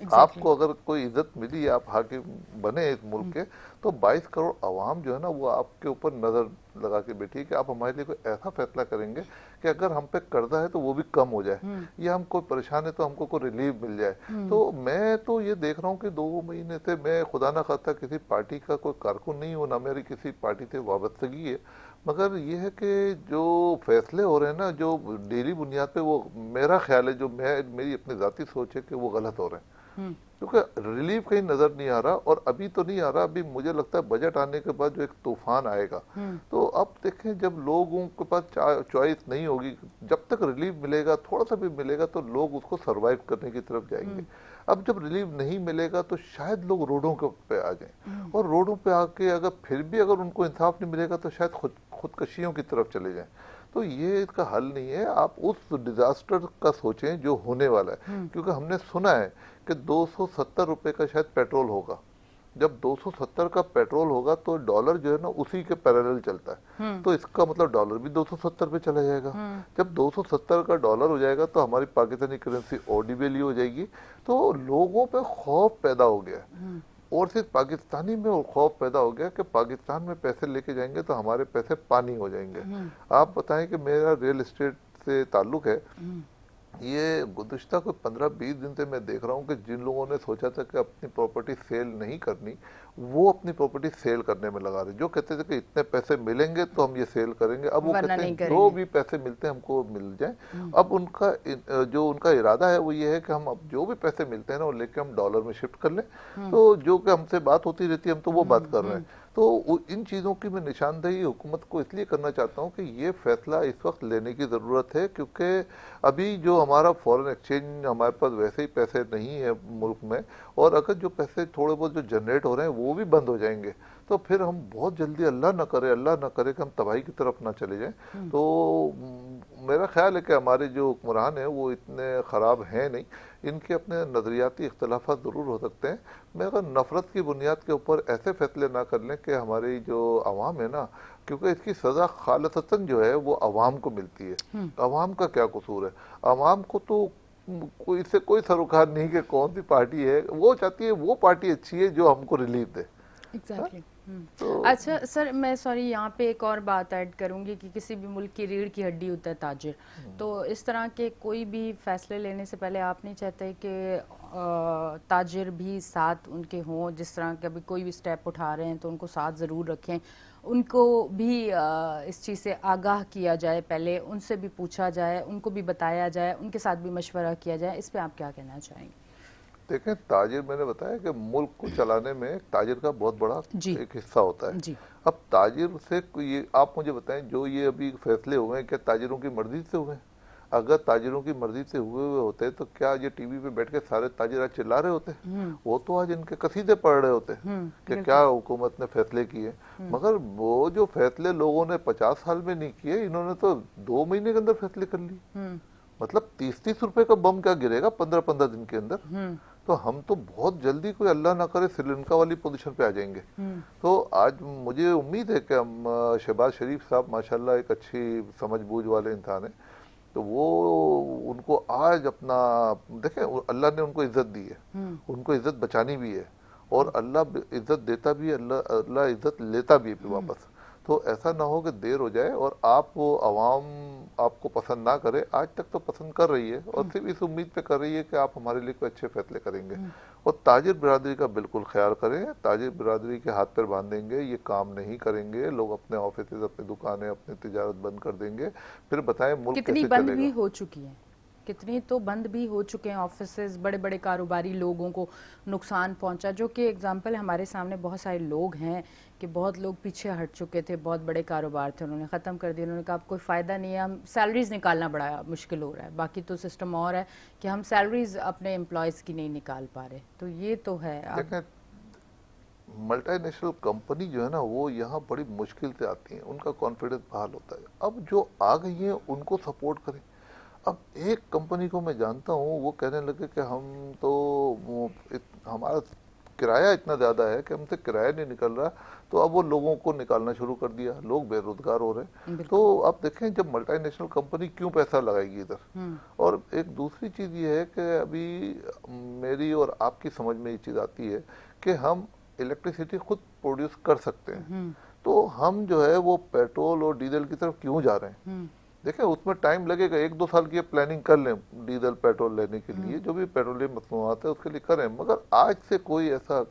आपको अगर कोई इज्जत मिली, आप हाकिम बने इस मुल्क के, तो 22 करोड़ अवाम जो है ना वो आपके ऊपर नजर लगा के बैठी है कि आप हमारे लिए कोई ऐसा फैसला करेंगे कि अगर हम पे कर्जा है तो वो भी कम हो जाए, या हम कोई परेशान है तो हमको कोई रिलीफ मिल जाए। तो मैं तो ये देख रहा हूँ कि 2 महीने से मैं खुदा ना खास्ता किसी पार्टी का कोई कारकुन नहीं हूँ, ना मेरी किसी पार्टी से वाबस्तगी है, मगर ये है कि जो फैसले हो रहे हैं ना, जो डेली बुनियाद पे, वो मेरा ख्याल है, जो मेरी अपनी जाती सोच है कि वो गलत हो रहे हैं, क्योंकि रिलीफ कहीं नजर नहीं आ रहा। और अभी तो नहीं आ रहा, अभी मुझे लगता है बजट आने के बाद जो एक तूफान आएगा, तो अब देखें जब लोगों के पास चॉइस नहीं होगी, जब तक रिलीफ मिलेगा, थोड़ा सा भी मिलेगा, तो लोग उसको सरवाइव करने की तरफ जाएंगे। अब जब रिलीफ नहीं मिलेगा तो शायद लोग रोडों पे आ जाएं, और रोडों पे आके अगर फिर भी अगर उनको इंसाफ नहीं मिलेगा तो शायद खुदकशियों की तरफ चले जाएं। तो ये इसका हल नहीं है। आप उस डिजास्टर का सोचें जो होने वाला है, क्योंकि हमने सुना है कि 270 रुपए का शायद पेट्रोल होगा। जब 270 का पेट्रोल होगा तो डॉलर जो है ना उसी के पैरेलल चलता है, तो इसका मतलब डॉलर भी 270 पे चला जाएगा। जब 270 का डॉलर हो जाएगा तो हमारी पाकिस्तानी करेंसी और डिवेल्यू हो जाएगी। तो लोगों पे खौफ पैदा हो गया, और सिर्फ पाकिस्तानी में खौफ पैदा हो गया कि पाकिस्तान में पैसे लेके जाएंगे तो हमारे पैसे पानी हो जाएंगे। आप बताएं कि मेरा रियल एस्टेट से ताल्लुक है, ये गुज़िश्ता कोई 15-20 दिन से मैं देख रहा हूँ कि जिन लोगों ने सोचा था कि अपनी प्रॉपर्टी सेल नहीं करनी, वो अपनी प्रॉपर्टी सेल करने में लगा रहे। जो कहते थे कि इतने पैसे मिलेंगे तो हम ये सेल करेंगे, अब वो वरना कहते नहीं हैं जो करेंगे। भी पैसे मिलते हैं हमको मिल जाए। अब उनका जो उनका इरादा है वो ये है कि हम अब जो भी पैसे मिलते हैं ना वो लेके हम डॉलर में शिफ्ट कर लें। तो जो कि हमसे बात होती रहती है हम तो वो बात कर रहे हैं। तो इन चीज़ों की मैं निशानदेही हुकूमत को इसलिए करना चाहता हूँ कि ये फैसला इस वक्त लेने की ज़रूरत है, क्योंकि अभी जो हमारा फॉरेन एक्सचेंज, हमारे पास वैसे ही पैसे नहीं है मुल्क में, और अगर जो पैसे थोड़े बहुत जो जनरेट हो रहे हैं वो भी बंद हो जाएंगे तो फिर हम बहुत जल्दी, अल्लाह ना करे कि हम तबाही की तरफ ना चले जाएं। तो मेरा ख्याल है कि हमारे जो हुक्मरान हैं वो इतने ख़राब हैं नहीं, इनके अपने नज़रियाती इख्तलाफात ज़रूर हो सकते हैं, मगर नफ़रत की बुनियाद के ऊपर ऐसे फैसले ना कर लें कि हमारी जो आवाम है ना, क्योंकि इसकी सज़ा खालसतन जो है वो आवाम को मिलती है। आवाम का क्या कसूर है? आवाम को तो कोई इससे कोई सरोकार नहीं कि कौन सी पार्टी है, वो चाहती है वो पार्टी अच्छी है जो हमको रिलीफ दे। एग्जैक्टली। तो अच्छा सर, मैं सॉरी यहाँ पे एक और बात ऐड करूँगी कि किसी भी मुल्क की रीढ़ की हड्डी होता है ताजिर। तो इस तरह के कोई भी फैसले लेने से पहले आप नहीं चाहते कि ताजिर भी साथ उनके हों? जिस तरह के अभी कोई भी स्टेप उठा रहे हैं तो उनको साथ ज़रूर रखें, उनको भी इस चीज़ से आगाह किया जाए, पहले उनसे भी पूछा जाए, उनको भी बताया जाए, उनके साथ भी मशवरा किया जाए। इस पर आप क्या कहना चाहेंगे? देखें, ताजिर, मैंने बताया कि मुल्क को चलाने में ताजिर का बहुत बड़ा जी एक हिस्सा होता है। जी। अब ताजिर से ये आप मुझे बताएं, जो ये अभी फैसले हुए हैं क्या ताजिरों की मर्जी से हुए हैं? अगर ताजिरों की मर्जी से हुए होते तो क्या ये टीवी पे बैठ के सारे ताजिर आज चिल्ला रहे होते? वो तो आज इनके कसीदे पढ़ रहे होते कि क्या हुकूमत ने फैसले किए। मगर वो जो फैसले लोगों ने 50 साल में नहीं किए, इन्होंने तो 2 महीने के अंदर फैसले कर लिए। मतलब 30-30 रुपए का बम क्या गिरेगा 15-15 दिन के अंदर? तो हम तो बहुत जल्दी, कोई अल्लाह ना करे, श्रीलंका वाली पोजीशन पे आ जाएंगे। तो आज मुझे उम्मीद है कि हम शहबाज शरीफ साहब माशाल्लाह एक अच्छी समझ बूझ वाले इंसान है, तो वो उनको आज अपना, देखें अल्लाह ने उनको इज्जत दी है, उनको इज्जत बचानी भी है, और अल्लाह इज्जत देता भी है, अल्लाह अल्लाह इज्जत लेता भी है फिर वापस। तो ऐसा ना हो कि देर हो जाए और आप वो आवाम आपको पसंद ना करे। आज तक तो पसंद कर रही है और सिर्फ इस उम्मीद पे कर रही है कि आप हमारे लिए कोई अच्छे फैसले करेंगे। और ताजिर बिरादरी का बिल्कुल ख्याल करें, ताजिर बिरादरी के हाथ पैर बांध देंगे, ये काम नहीं करेंगे, लोग अपने ऑफिस, अपनी दुकानें, अपनी तिजारत बंद कर देंगे, फिर बताएं मुल्क कितनी कैसे बंद चलेगा? भी हो चुकी हैं, कितनी तो बंद भी हो चुके हैं ऑफिसेज, बड़े बड़े कारोबारी लोगों को नुकसान पहुंचा, जो कि एग्जांपल हमारे सामने बहुत सारे लोग हैं कि बहुत लोग पीछे हट चुके थे, बहुत बड़े कारोबार थे, उन्होंने ख़त्म कर दिया। उन्होंने कहा अब कोई फ़ायदा नहीं है, हम सैलरीज निकालना बड़ा मुश्किल हो रहा है, बाकी तो सिस्टम और है कि हम सैलरीज अपने एम्प्लॉयज़ की नहीं निकाल पा रहे। तो ये तो है। अब देखें, मल्टीनेशनल कंपनी जो है ना वो यहाँ बड़ी मुश्किल से आती हैं, उनका कॉन्फिडेंस बहाल होता है। अब जो आ गई हैं उनको सपोर्ट करें। अब एक कंपनी को मैं जानता हूँ, वो कहने लगे कि हम तो हमारा किराया इतना ज़्यादा है कि हमसे किराया नहीं निकल रहा, तो अब वो लोगों को निकालना शुरू कर दिया, लोग बेरोजगार हो रहे हैं। तो अब देखें, जब मल्टीनेशनल कंपनी क्यों पैसा लगाएगी इधर? और एक दूसरी चीज़ ये है कि अभी मेरी और आपकी समझ में ये चीज़ आती है कि हम इलेक्ट्रिसिटी खुद प्रोड्यूस कर सकते हैं, तो हम जो है वो पेट्रोल और डीजल की तरफ क्यों जा रहे हैं? देखें, उसमें टाइम लगेगा, 1-2 साल की प्लानिंग कर लें डीजल पेट्रोल लेने के लिए, जो भी पेट्रोलियम मसनूआत है उसके लिए करें, मगर आज से कोई ऐसा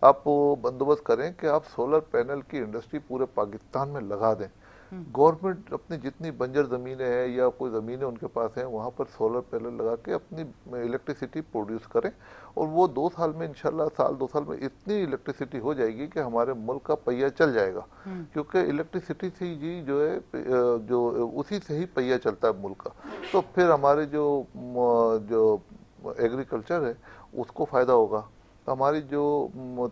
आप बंदोबस्त करें कि आप सोलर पैनल की इंडस्ट्री पूरे पाकिस्तान में लगा दें। गवर्नमेंट अपनी जितनी बंजर ज़मीनें हैं या कोई ज़मीनें उनके पास हैं, वहाँ पर सोलर पैनल लगा के अपनी इलेक्ट्रिसिटी प्रोड्यूस करें, और वो 2 साल में इंशाल्लाह, साल 2 साल में इतनी इलेक्ट्रिसिटी हो जाएगी कि हमारे मुल्क का पहिया चल जाएगा। क्योंकि इलेक्ट्रिसिटी से ही जो है, जो उसी से ही पहिया चलता है मुल्क का। तो फिर हमारे जो एग्रीकल्चर है उसको फ़ायदा होगा, हमारी जो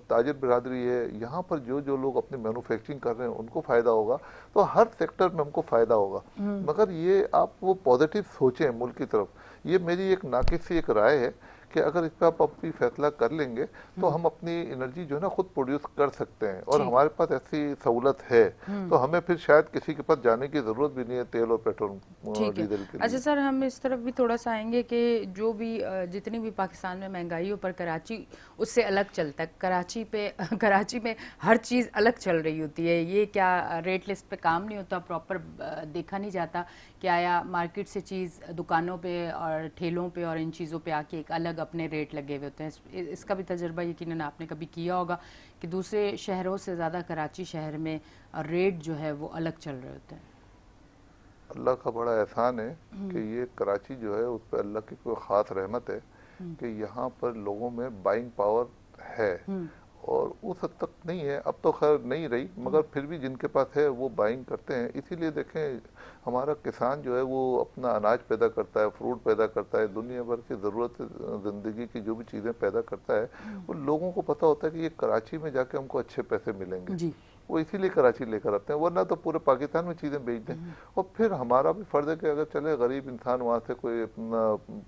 ताजिर बिरादरी है यहाँ पर जो जो लोग अपनी मैन्युफैक्चरिंग कर रहे हैं उनको फ़ायदा होगा, तो हर सेक्टर में हमको फ़ायदा होगा। मगर ये आप वो पॉजिटिव सोचें मुल्क की तरफ। ये मेरी एक नाकिस सी एक राय है कि अगर इस पर आप अपनी फैसला कर लेंगे तो हम अपनी एनर्जी जो है ना खुद प्रोड्यूस कर सकते हैं और हमारे पास ऐसी सहूलत है, तो हमें फिर शायद किसी के पास जाने की जरूरत भी नहीं है तेल और पेट्रोल डीजल के लिए। अच्छा सर, हम इस तरफ भी थोड़ा सा आएंगे कि जो भी जितनी भी पाकिस्तान में महंगाई हो, पर कराची उससे अलग चलता है। कराची में हर चीज़ अलग चल रही होती है। ये क्या रेट लिस्ट पे काम नहीं होता, प्रॉपर देखा नहीं जाता कि आया मार्केट से चीज़ दुकानों पे और ठेलों पे और इन चीज़ों पे आके एक अलग अपने रेट लगे हुए होते हैं। इसका भी तजुर्बा यकीनन आपने कभी किया होगा कि दूसरे शहरों से ज़्यादा कराची शहर में रेट जो है वो अलग चल रहे होते हैं। अल्लाह का बड़ा एहसान है कि ये कराची जो है उस पर अल्लाह की कोई ख़ास रहमत है कि यहाँ पर लोगों में बाइंग पावर है और उस हद तक नहीं है, अब तो खैर नहीं रही, मगर फिर भी जिनके पास है वो बाइंग करते हैं। इसीलिए देखें हमारा किसान जो है वो अपना अनाज पैदा करता है, फ्रूट पैदा करता है, दुनिया भर की ज़रूरत ज़िंदगी की जो भी चीज़ें पैदा करता है वो लोगों को पता होता है कि ये कराची में जाके हमको अच्छे पैसे मिलेंगे, वो इसीलिए कराची लेकर आते हैं, वरना तो पूरे पाकिस्तान में चीज़ें बेच दें। और फिर हमारा भी फ़र्ज़ है कि अगर चले गरीब इंसान वहाँ से कोई अपना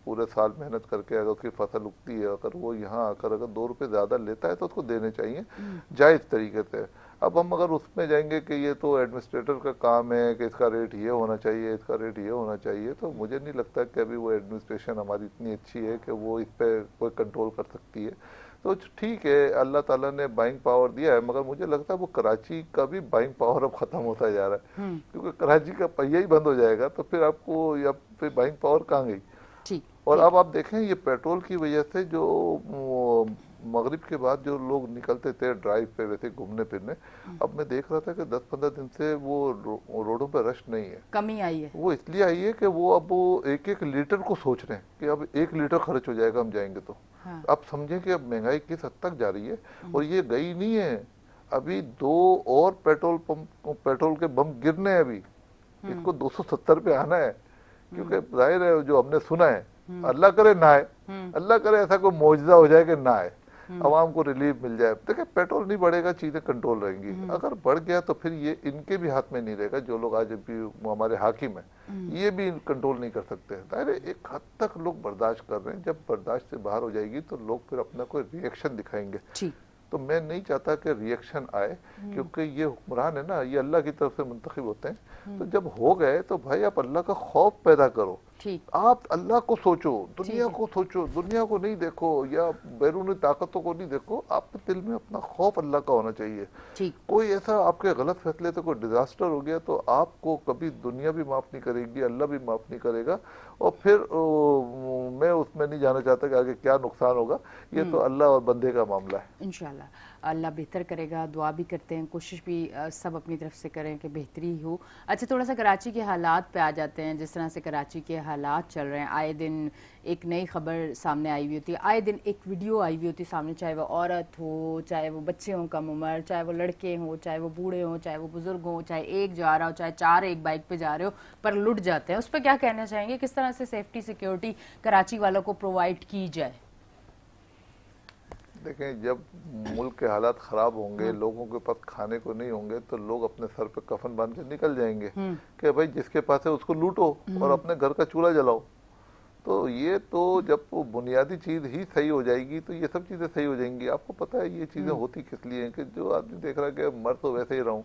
पूरे साल मेहनत करके अगर उसकी फसल उगती है, अगर वो यहाँ आकर अगर 2 रुपये ज़्यादा लेता है तो उसको देने चाहिए जायज़ तरीके से। अब हम अगर उसमें जाएंगे कि ये तो एडमिनिस्ट्रेटर का काम है कि इसका रेट ये होना चाहिए, इसका रेट ये होना चाहिए, तो मुझे नहीं लगता कि अभी वो एडमिनिस्ट्रेशन हमारी इतनी अच्छी है कि वो इस पर कोई कंट्रोल कर सकती है। तो ठीक है, अल्लाह ताला ने बाइंग पावर दिया है, मगर मुझे लगता है वो कराची का भी बाइंग पावर अब खत्म होता जा रहा है, क्योंकि कराची का पहिया ही बंद हो जाएगा तो फिर आपको या फिर बाइंग पावर कहाँ गई। और अब आप देखें ये पेट्रोल की वजह से जो मगरिब के बाद जो लोग निकलते थे ड्राइव पे वैसे घूमने फिरने, अब मैं देख रहा था कि 10-15 दिन से वो रोडों पे रश नहीं है, कमी आई है। वो इसलिए आई है कि वो अब वो 1-1 लीटर को सोच रहे हैं कि अब 1 लीटर खर्च हो जाएगा हम जाएंगे तो। हाँ। अब समझें कि अब महंगाई किस हद तक जा रही है और ये गई नहीं है, अभी 2 और पेट्रोल के बम गिरने हैं अभी, इसको 270 पे आना है, क्योंकि जाहिर है जो हमने सुना है, अल्लाह करे ना आए, अल्लाह करे ऐसा कोई मौजज़ा हो जाए कि ना आए, आवाम को रिलीफ मिल जाए। देखिए पेट्रोल नहीं बढ़ेगा, चीजें कंट्रोल रहेंगी, अगर बढ़ गया तो फिर ये इनके भी हाथ में नहीं रहेगा, जो लोग आज भी हमारे हाकिम है ये भी कंट्रोल नहीं कर सकते। अरे एक हद तक लोग बर्दाश्त कर रहे हैं, जब बर्दाश्त से बाहर हो जाएगी तो लोग फिर अपना कोई रिएक्शन दिखाएंगे। तो मैं नहीं चाहता कि रिएक्शन आए, क्योंकि ये हुक्मरान है ना, ये अल्लाह की तरफ से मुंतखब होते हैं, तो जब हो गए तो भाई आप अल्लाह का खौफ पैदा करो, आप अल्लाह को सोचो, दुनिया को सोचो, दुनिया को नहीं देखो या बैरूनी ताकतों को नहीं देखो, आपके दिल में अपना खौफ अल्लाह का होना चाहिए। कोई ऐसा आपके गलत फैसले से कोई डिजास्टर हो गया तो आपको कभी दुनिया भी माफ नहीं करेगी, अल्लाह भी माफ नहीं करेगा, और फिर मैं उसमें नहीं जाना चाहता कि आगे क्या नुकसान होगा, ये तो अल्लाह और बंदे का मामला है। इंशाल्लाह अल्लाह बेहतर करेगा, दुआ भी करते हैं, कोशिश भी सब अपनी तरफ से करें कि बेहतरी हो। अच्छा, थोड़ा सा कराची के हालात पे आ जाते हैं। जिस तरह से कराची के हालात चल रहे हैं, आए दिन एक नई खबर सामने आई हुई होती है, आए दिन एक वीडियो आई हुई होती है सामने, चाहे वो औरत हो, चाहे वो बच्चे हों कम उम्र, चाहे वो लड़के हों, चाहे वो बूढ़े हों, चाहे वो बुजुर्ग हों, चाहे एक जा रहा हो, चाहे 4 एक बाइक पे जा रहे हो, पर लुट जाते हैं। उस पर क्या कहना चाहेंगे, किस तरह से सेफ्टी सिक्योरिटी कराची वालों को प्रोवाइड की जाए? देखें, जब मुल्क के हालात खराब होंगे, लोगों के पास खाने को नहीं होंगे, तो लोग अपने सर पे कफन बांध के निकल जाएंगे कि भाई जिसके पास है उसको लूटो और अपने घर का चूल्हा जलाओ। तो ये तो जब वो बुनियादी चीज ही सही हो जाएगी तो ये सब चीजें सही हो जाएंगी। आपको पता है ये चीजें होती किस लिए हैं कि जो आदमी देख रहा है कि मर तो वैसे ही रहूं,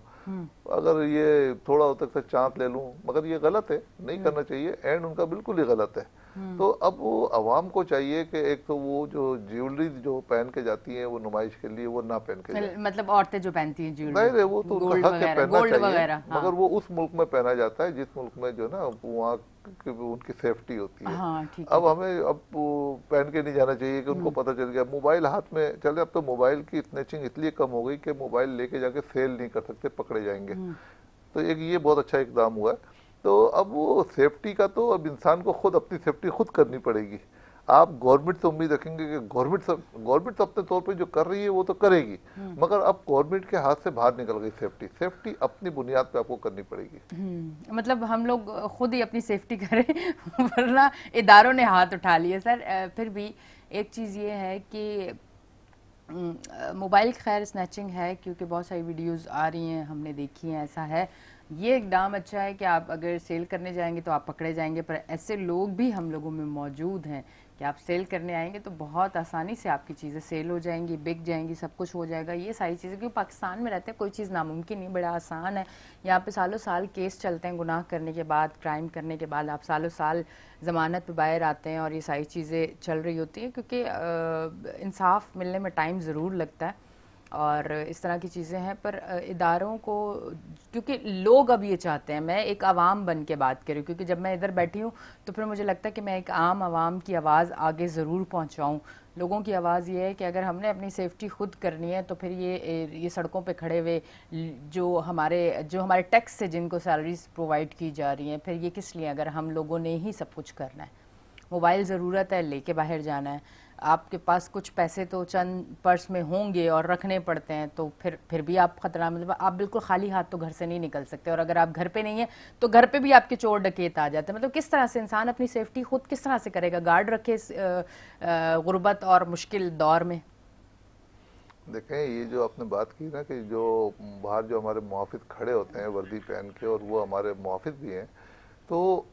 अगर ये थोड़ा हो सकता है चांस ले लूं, मगर ये गलत है, नहीं करना चाहिए, एंड उनका बिल्कुल ही गलत है। तो अब वो आवाम को चाहिए कि एक तो वो जो ज्वेलरी जो पहन के जाती है वो नुमाइश के लिए वो ना पहन के जाए, मतलब औरतें जो पहनती हैं ज्वेलरी, जाहिर है वो तो उनका हक है पहनना चाहिए, मगर वो उस मुल्क में पहना जाता है जिस मुल्क में जो ना वहाँ उनकी सेफ्टी होती है। अब हमें अब पहन के नहीं जाना चाहिए कि उनको पता चल गया मोबाइल हाथ में चले। अब तो मोबाइल की स्नैचिंग इसलिए कम हो गई कि मोबाइल लेके जाके सेल नहीं कर सकते, पकड़े जाएंगे, तो एक ये बहुत अच्छा इकदाम हुआ है। तो अब वो सेफ्टी का तो अब इंसान को खुद अपनी सेफ्टी खुद करनी पड़ेगी। आप गवर्नमेंट से उम्मीद रखेंगे कि गवर्नमेंट अपने तौर पे जो कर रही है वो तो करेगी, मगर अब गवर्नमेंट के हाथ से बाहर निकल गई सेफ्टी अपनी बुनियाद पे आपको करनी पड़ेगी। मतलब हम लोग खुद ही अपनी सेफ्टी करें वरना इदारों ने हाथ उठा लिए। सर फिर भी एक चीज़ ये है कि मोबाइल खैर स्नैचिंग है, क्योंकि बहुत सारी वीडियोस आ रही हैं, हमने देखी हैं, ऐसा है। ये इकदाम अच्छा है कि आप अगर सेल करने जाएंगे तो आप पकड़े जाएंगे, पर ऐसे लोग भी हम लोगों में मौजूद हैं कि आप सेल करने आएंगे तो बहुत आसानी से आपकी चीज़ें सेल हो जाएंगी, बिक जाएंगी, सब कुछ हो जाएगा। ये सारी चीज़ें, क्योंकि पाकिस्तान में रहते हैं कोई चीज़ नामुमकिन नहीं, बड़ा आसान है। यहाँ पे सालों साल केस चलते हैं, गुनाह करने के बाद, क्राइम करने के बाद आप सालों साल ज़मानत पे बाहर आते हैं और ये सारी चीज़ें चल रही होती हैं, क्योंकि इंसाफ मिलने में टाइम ज़रूर लगता है और इस तरह की चीज़ें हैं। पर इदारों को, क्योंकि लोग अब ये चाहते हैं, मैं एक आवाम बन के बात कर रही हूँ, क्योंकि जब मैं इधर बैठी हूँ तो फिर मुझे लगता है कि मैं एक आम आवाम की आवाज़ आगे ज़रूर पहुँचाऊँ। लोगों की आवाज़ ये है कि अगर हमने अपनी सेफ्टी खुद करनी है तो फिर ये सड़कों पे खड़े हुए जो हमारे टैक्स से जिनको सैलरीज प्रोवाइड की जा रही हैं, फिर ये किस लिए, अगर हम लोगों ने ही सब कुछ करना है। मोबाइल ज़रूरत है, लेके बाहर जाना है, आपके पास कुछ पैसे तो चंद पर्स में होंगे और रखने पड़ते हैं, तो फिर भी आप खतरा, मतलब आप बिल्कुल खाली हाथ तो घर से नहीं निकल सकते, और अगर आप घर पे नहीं है तो घर पे भी आपके चोर डकैत आ जाते हैं। मतलब किस तरह से इंसान अपनी सेफ्टी खुद किस तरह से करेगा, गार्ड रखे इस गुर्बत और मुश्किल दौर में। देखें, ये जो आपने बात की ना कि जो बाहर जो हमारे मुहाफिज खड़े होते हैं वर्दी पहन के, और वो हमारे मुहाफिज भी हैं, तो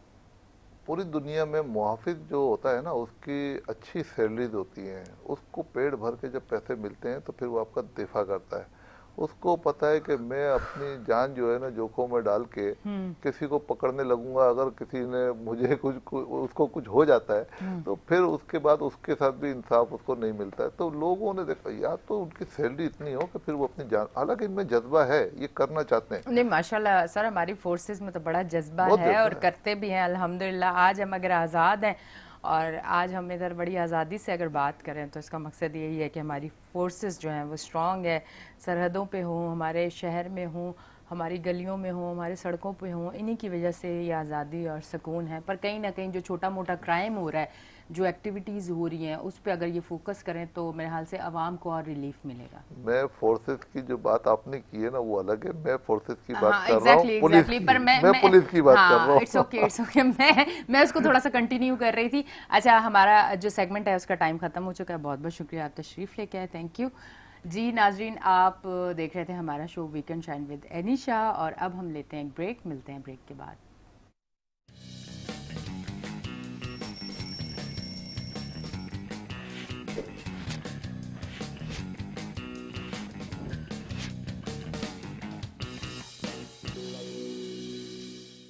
पूरी दुनिया में मुहाफिज जो होता है ना, उसकी अच्छी सैलरीज होती हैं, उसको पेट भर के जब पैसे मिलते हैं तो फिर वो आपका दिफा करता है। उसको पता है कि मैं अपनी जान जो है ना जोखों में डाल के किसी को पकड़ने लगूंगा, अगर किसी ने मुझे उसको कुछ हो जाता है तो फिर उसके बाद उसके साथ भी इंसाफ उसको नहीं मिलता है। तो लोगों ने देखा, या तो उनकी सैलरी इतनी हो कि फिर वो अपनी जान, हालांकि इनमें जज्बा है, ये करना चाहते हैं। नहीं माशाल्लाह सर, हमारी फोर्सेस में तो बड़ा जज्बा है और करते भी हैं अल्हम्दुलिल्लाह। आज हम अगर आज़ाद हैं और आज हम इधर बड़ी आज़ादी से अगर बात करें तो इसका मकसद यही है कि हमारी फोर्सेस जो हैं वो स्ट्रांग है, सरहदों पे हों, हमारे शहर में हों, हमारी गलियों में हों, हमारे सड़कों पे हों। इन्हीं की वजह से ये आज़ादी और सुकून है। पर कहीं ना कहीं जो छोटा मोटा क्राइम हो रहा है, जो एक्टिविटीज़ हो रही हैं, उस पर अगर ये फोकस करें तो मेरे ख्याल से आवाम को और रिलीफ मिलेगा। मैं फोर्सेस की जो बात आपने की है ना वो अलग है, मैं फोर्सेस की बात हाँ, कर रहा हूँ, पुलिस की, पर मैं पुलिस की बात कर रहा हाँ, हूँ। इट्स ओके मैं उसको थोड़ा सा कंटिन्यू कर रही थी। अच्छा, हमारा जो सेगमेंट है उसका टाइम खत्म हो चुका है। बहुत बहुत शुक्रिया, आप तशरीफ लेके आए, थैंक यू जी। नाजरीन, आप देख रहे थे हमारा show weekend shine with Anisha और अब हम लेते हैं एक ब्रेक, मिलते हैं ब्रेक के बाद।